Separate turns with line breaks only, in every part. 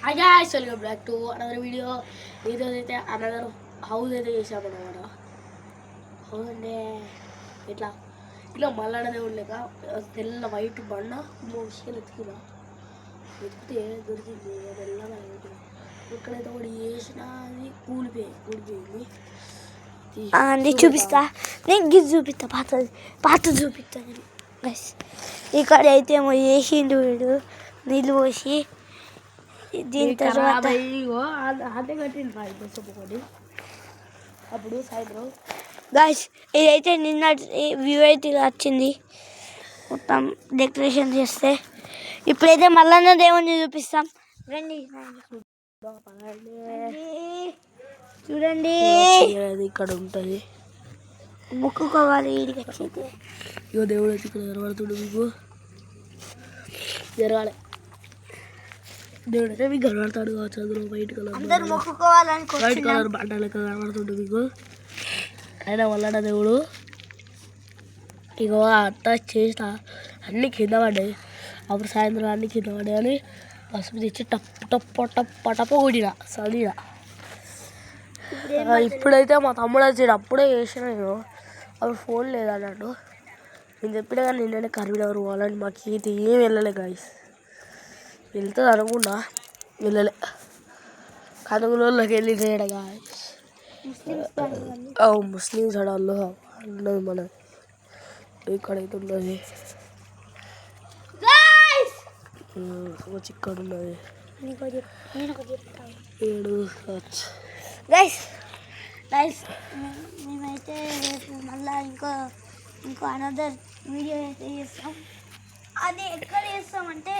Hi guys, welcome back to another video. ఈరోజు అయితే another house అయితే చేసామన్నమాట. హౌస్ అంటే ఇట్లా ఇట్లా మళ్ళాడనే ఉండలేక తెల్ల వైట్ బండ మోసుకొని ఎత్తితే దొరికింది. తెల్లగా ఇక్కడైతే ఒకటి చేసిన అది కూలిపోయింది.
నేను చూపిస్తా, నేను గిది చూపిస్తా, పాత చూపిస్తా. ఇక్కడ అయితే ఏమో వేసిండు వీడు నీళ్ళు పోసి. దీని తర్వాత
అప్పుడు సాయంత్రం
గైస్ ఇదైతే నిన్న వ్యూ అయితే వచ్చింది మొత్తం డెకరేషన్ చేస్తే. ఇప్పుడైతే మల్లన్న దేవుణ్ణి చూపిస్తాం రండి. చూడండి
ఇక్కడ ఉంటుంది,
మొక్కుకోవాలి. ఈడికి వచ్చి
ఇగో దేవుడు అయితే ఇక్కడ కనబడుతుండే మీకు. జరగాలి దేవుడు అయితే మీకు కనబడతాడు కావచ్చు. అందులో వైట్ కలర్ వైట్ కలర్ బండ లెక్క కనబడుతుండే మీకు. ఆయన వల్లడ దేవుడు ఇగో అట్ట చేసిన అన్నీ కింద పడ్డాయి. అప్పుడు సాయంత్రం అన్నీ కింద పడ్డాయి అని పసుపు తెచ్చి టప్ప కొట్టిన చదివిన. ఇప్పుడైతే మా తమ్ముడు వచ్చాడు, అప్పుడే చేసిన నేను. అప్పుడు ఫోన్ లేదన్నట్టు నేను చెప్పినా కానీ నిన్ననే కరీంనగర్ పోవాలని మాకు ఈత ఏం వెళ్ళలే గాయస్. వెళ్తుంది అనుకున్నా వెళ్ళలే. కనుగోలులోకి వెళ్ళినాడ గాయస్. ముస్లిమ్స్ అడాల్లో ఉన్నది మన ఇక్కడైతే ఉన్నది ఇక్కడ ఉన్నది 7
గైస్. మేమైతే రేపు మళ్ళీ ఇంకో అనదర్ వీడియో అయితే చేస్తాం. అది ఎక్కడ చేస్తామంటే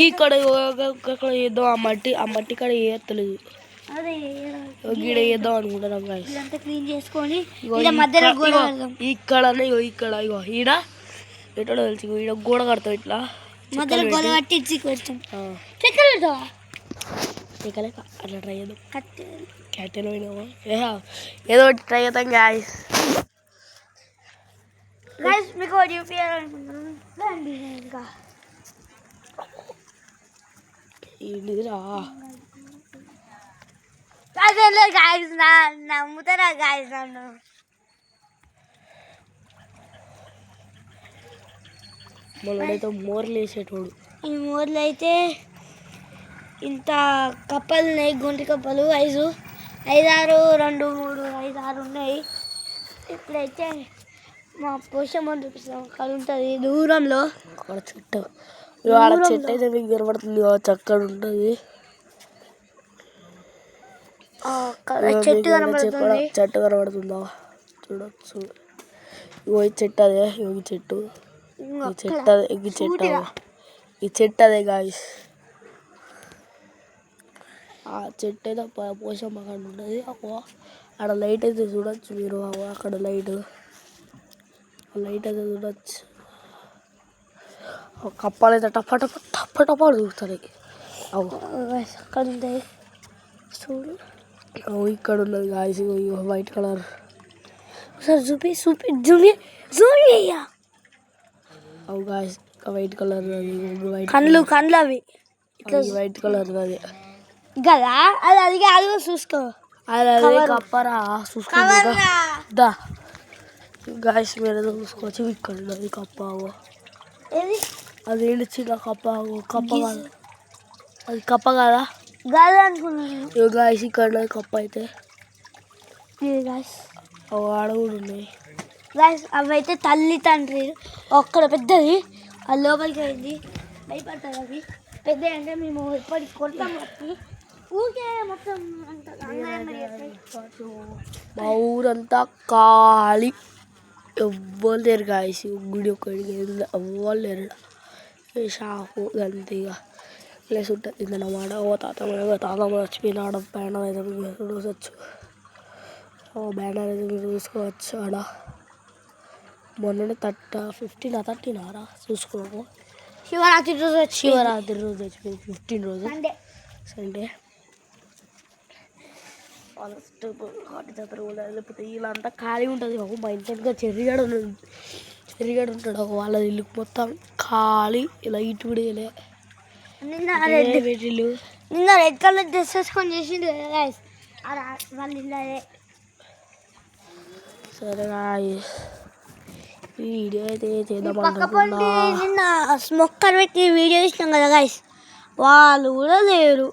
ఇక్కడ చేద్దాం. ఆ మట్టి ఇక్కడ వేయలేదు,
అదే
గీడ వేద్దాం అనుకుంటున్నాం గాయస్.
ఇదంతా క్లీన్ చేసుకొని మధ్యలో గోడ
ఇక్కడ ఇగో ఈడ ఎటో తెలుసు. ఈడ గోడ కడతాం, ఇట్లా
మధ్యలో గోడ కట్టి ఇచ్చి
అట్లా ట్రై చేద్దాం. కట్టెలు పోయినామా ఏదో ఒకటి ట్రై చేద్దాం గాయస్.
మీకు చూపించాలనుకుంటున్నాను. ఇంకా
ఏంటిదిరా
గాయస్, నమ్ముతారా గాయస్ నన్ను?
మొన్నడైతే మోర్లు వేసేటోడు.
ఈ మోర్లు అయితే ఇంత కప్పలు ఉన్నాయి, గుంటి కప్పలు 5, 6, 2, 3, 5, 6 ఉన్నాయి. ఇప్పుడైతే మా పోషమ్మ చూపిస్తాం. అక్కడ ఉంటుంది దూరంలో
అక్కడ చెట్టు అయితే మీకు కనబడుతుంది కావచ్చు, అక్కడ ఉంటుంది
చెట్టు కనబడుతుంది.
చెట్టు కనబడుతుందా చూడొచ్చు. ఇగో ఈ చెట్టు అదే, ఈ చెట్టు ఈ చెట్టు అదే గాయస్. ఆ చెట్టు అయితే పోషమ్మ అక్కడ ఉంటుంది. అక్కడ లైట్ అయితే చూడొచ్చు మీరు. అక్కడ లైట్ అయితే చూడొచ్చు. కప్పాలు అయితే టప్ప చూస్తాయి.
అక్కడ ఉంటాయి చూడు.
ఇక్కడ ఉన్నది గాయస్, వైట్ కలర్.
ఒకసారి జూమి అయ్యా.
అవు గాయస్ వైట్ కలర్
కండ్లు అవి
వైట్ కలర్ అది
కదా. అది చూసుకో,
అదే కప్పరా చూసుకో గాయస్. మీరు చూసుకోవచ్చు. ఇక్కడ ఉన్నది కప్ప. అది ఏంటి చిన్న కప్ప కాదు, అది కప్ప కదా
అనుకున్నాను
గాయస్. ఇక్కడ కప్ప అయితే ఆడ కూడా ఉన్నాయి
గాయస్. అవి అయితే తల్లి తండ్రి. ఒక్కడ పెద్దది అది లోపలికి అయింది, భయపడతారు అవి. పెద్ద అంటే మేము ఎప్పటికి కొడతాం బట్టి ఊరికే మొత్తం
మా ఊరంతా ఖాళీ, ఎవ్వరు లేరు గాయస్. గుడి ఒక్కడికి ఎవ్వరు లేరు. షాపు అంతే ఇక ప్లేస్ ఉంటుంది ఇందన్నమాట. తాతమ్మ వచ్చిపోయినాడు. బ్యానర్ అయితే చూసొచ్చు. బ్యానర్ అయితే మీరు చూసుకోవచ్చు. ఆడ మొన్ననే 15 రా చూసుకోము.
శివరాత్రి రోజు
వచ్చిపోయింది. 15 రోజు సండే. లేకపోతే ఇలా అంతా ఖాళీ ఉంటుంది. మా ఇంటిగా చెర్రిగాడు ఉంటాడు. వాళ్ళ ఇల్లు మొత్తం ఖాళీ. ఇలా ఇటు కూడా పెట్టిల్లు.
నిన్న రెడ్ కలర్ డ్రెస్ వేసుకొని చేసిండు కదా guys. వాళ్ళు ఇల్లదే.
సరే guys. వీడియో అయితే చేద్దాం
పక్క పండి నిన్న స్మోక్కర్ పెట్టి వీడియో ఇచ్చినాం కదా గైస్, వాళ్ళు కూడా లేరు.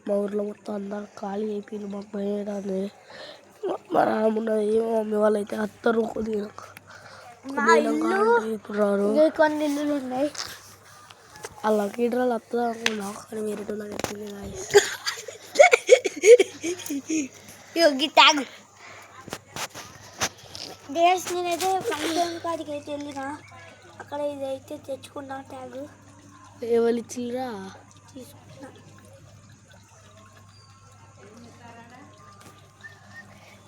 మా ఊర్లో మొత్తం అందరు ఖాళీ అయిపోయింది. మాకు భయమే మా రామున్నది మా మమ్మీ వాళ్ళు అయితే అత్తరు కొద్దిగా ఇప్పుడు రారు.
కొన్ని ఇల్లులు ఉన్నాయి.
అలా కీటరాలు వస్తుందా అనుకున్నా కానీ వేరే చెప్పింది
ట్యాగ్ డేస్. నేనైతే ఫంక్షన్ కాడికి అయితే వెళ్ళిన, అక్కడ ఇదైతే తెచ్చుకున్నా ట్యాగ్.
ఎవరు ఇచ్చిరా?
తీసుకున్నా.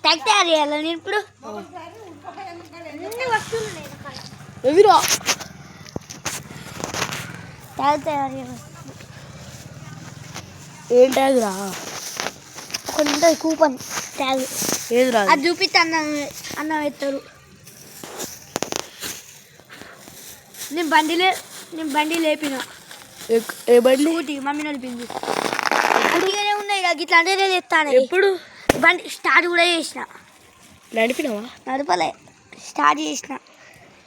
ట్యాగ్ తయారు చేయాలి నేను ఇప్పుడు. అన్ని వస్తువులు ఉన్నాయి నా కాడ.
ఎవిరా
ట్యాగ్ తయారు చేయాలి.
ఏం ట్యాగ్ రా?
ఒకటి ఉంటుంది కూపన్ ట్యాగ్.
ఏది రా?
అది చూపిస్తే అన్నం ఎత్తారు. నేను బండి లేపిన.
ఏ బండి?
Scooty mummy నడిపింది. అడిగానే ఉన్నాయి కదా ఇట్లా అంటే నేను ఎత్తాను.
ఎప్పుడు?
బండి స్టార్ట్ కూడా చేసిన.
నడిపినావా?
నడపలే, స్టార్ట్ చేసిన.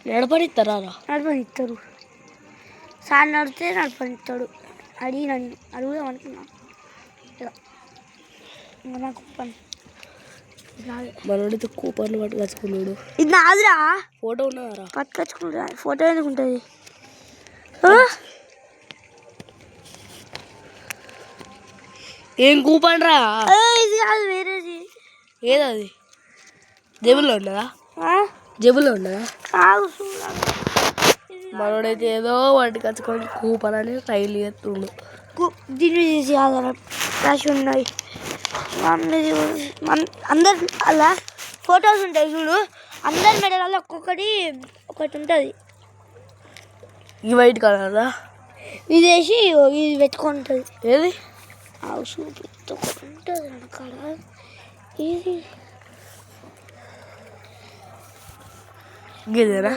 నడపనిస్తారా?
నడపనిస్తారు. సార్ నడితే నడపనిస్తాడు. అడుగుదాం అనుకున్నా. నా కూపన్
మనోడితే కూపన్లు పట్టుకొచ్చుకున్నాడు.
ఇది నాదిరా.
ఫోటో ఉన్నదారా?
పట్టుకొచ్చుకుంటా. ఫోటో ఎందుకు ఉంటుంది?
ఏం కూపన్ రా?
ఇది కాదు, వేరేది.
ఏదది? జేబులో ఉన్నదా? జేబులో ఉన్నదా?
కాదు.
మనోడైతే ఏదో పట్టుకొచ్చుకొని కూపన్ అని రైలు ఎత్తుండు.
దీన్ని తీసి ఆధారం రాసి ఉన్నాయి. అందరు అలా ఫొటోస్ ఉంటాయి చూడు, అందరి మెడలలో ఒకటి ఉంటుంది.
ఈ వైట్ కలరా?
ఇది వేసి ఇది పెట్టుకుంటుంది.
ఏది?
ఒకటి ఉంటుంది అక్కడ. ఇది
ఇదేనా?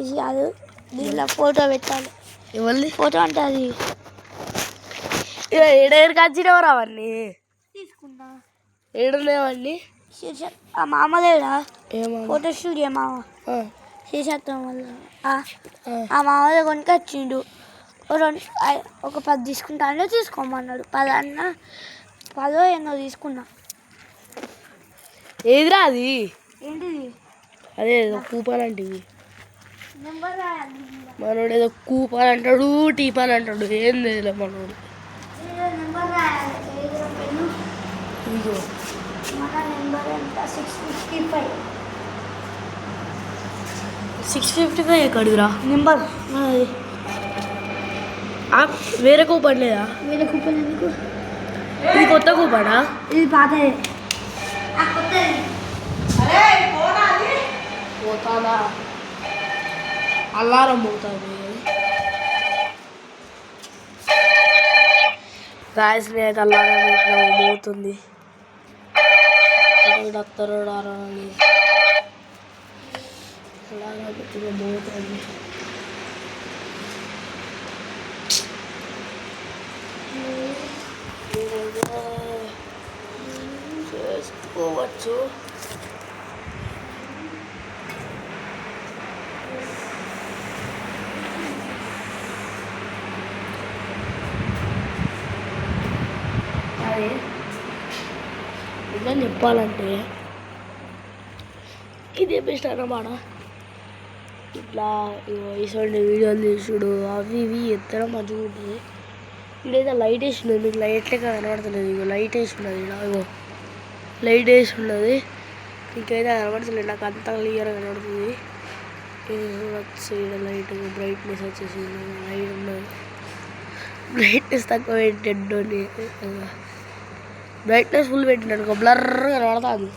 ఇది కాదు, దీనిలో ఫోటో పెట్టాలి.
ఎవరిది
ఫోటో అంటే అది
ఏడేరికి వచ్చినవరా అవన్నీ?
తీసుకున్నా.
ఏడున్నాయవన్నీ?
ఆ మామలేడా
ఏమో
ఫోటో స్టూడియో మామ చేసేస్తాం వల్ల. ఆ మామూలు కొనుక వచ్చిండు. ఒక 10 తీసుకుంటా అంటే తీసుకోమన్నాడు. 10 అన్న 10 ఎన్నో తీసుకున్నా.
ఏదిరా అది?
ఏంటిది?
అదే కూపన్ అంటే
నెంబర్ రాయాలి.
మనోడు ఏదో కూపన్ అంటాడు, టీపన్ అంటాడు. ఏం లేదు మనోడు.
నెంబర్ రాయాలి.
ఇదిగో
మన నెంబర్ ఎంత? 655.
655 ఎక్కడిదిరా
నెంబర్
వేరే కూపన్ లేదా?
వేరే కూపన్ ఎందుకు?
ఇది కొత్త కూపనా?
ఇది పాతదే.
పోతాదా? అల్లారం పోతుంది. రాయసిన అయితే అల్లారం పోతుంది. డాక్టర్ అల్లారం పోతుంది. చేసుకోవచ్చు. అదే నిజం చెప్పాలంటే ఇదే బెస్ట్ అన్నమాట. ఇట్లా ఇటువంటి వీడియోలు తీసుడు అవి ఇవి ఎత్తడం మంచిగా ఉంటుంది. ఇక్కడైతే లైట్ వేసి ఉన్నది, మీకు లైట్ లెక్క కనబడతలేదు. ఇగో లైట్ వేసి ఉన్నది, ఇగో లైట్ వేసి ఉన్నది. ఇంకైతే కనబడతలేదు, నాకు అంతా క్లియర్గా కనబడుతుంది. వచ్చి లైట్ బ్రైట్నెస్ వచ్చేసి లైట్ ఉన్నది. బ్రైట్నెస్ తక్కువ పెట్టండి, బ్రైట్నెస్ ఫుల్ పెట్టినాడు బ్లర్గా కనబడుతుంది.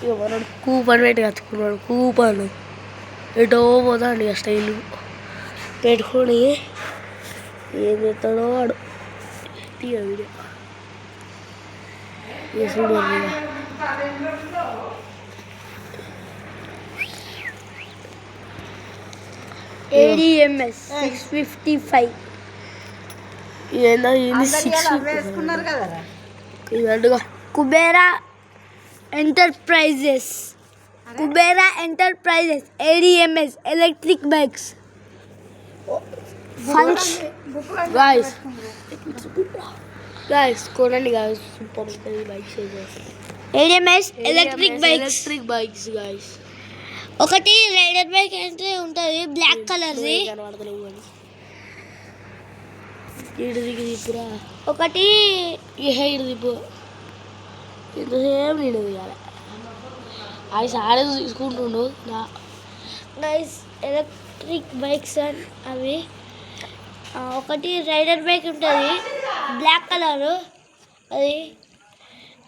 ఇక మనోడు కూపన్ పెట్టి కచ్చుకున్నాడు. కూపన్ ఎటో పోతాడు ఇక స్టైల్ పెట్టుకొని ఏం చేస్తాడో వాడు. తీయ వీడియో చూడు.
ADMS 655.
ఏందో ఇది ఇవన్నీ
Kubera enterprises ADMS electric bikes
guys కొనండి గాయస్ సూపర్ ఉంటుంది bikes
ADMS electric
bikes guys
ఒకటి రైడర్ బైక్ అయితే ఉంటుంది బ్లాక్ కలర్ది,
ఇడిదిపురా
ఒకటి
ఇడిదిపు ఇంతసేపు నేను దిగాలి అవి సాడే తీసుకుంటుండు
గైస్ ఎలక్ట్రిక్ బైక్స్ అవి. ఒకటి రైడర్ బైక్ ఉంటుంది బ్లాక్ కలరు, అది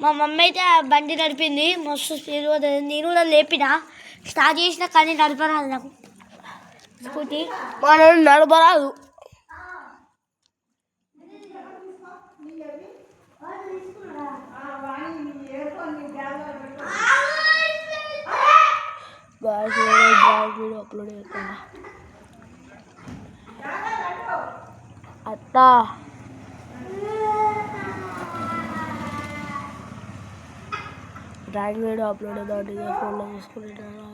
మా మమ్మీ అయితే ఆ బండి నడిపింది, మస్తు స్పీడ్ పోతుంది. నేను కూడా లేపిన, స్టార్ట్ చేసిన కానీ నడపరాదు నాకు స్కూటీ.
మనం నడపరాదు. అప్లోడ్ చేస్తా అత్తా. డ్రాయింగ్ వీడియో అప్లోడ్ చేద్దాం ఫోన్లో చూసుకుంటాను.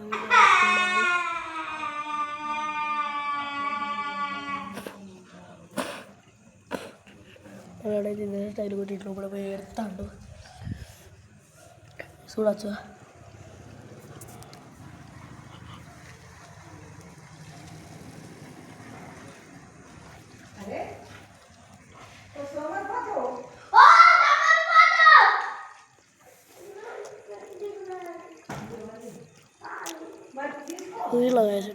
ఎవడైతే స్టైల్ కొట్టి ఇంట్లో కూడా పోయి ఎడతాడు చూడచ్చు. ఇలా వేసి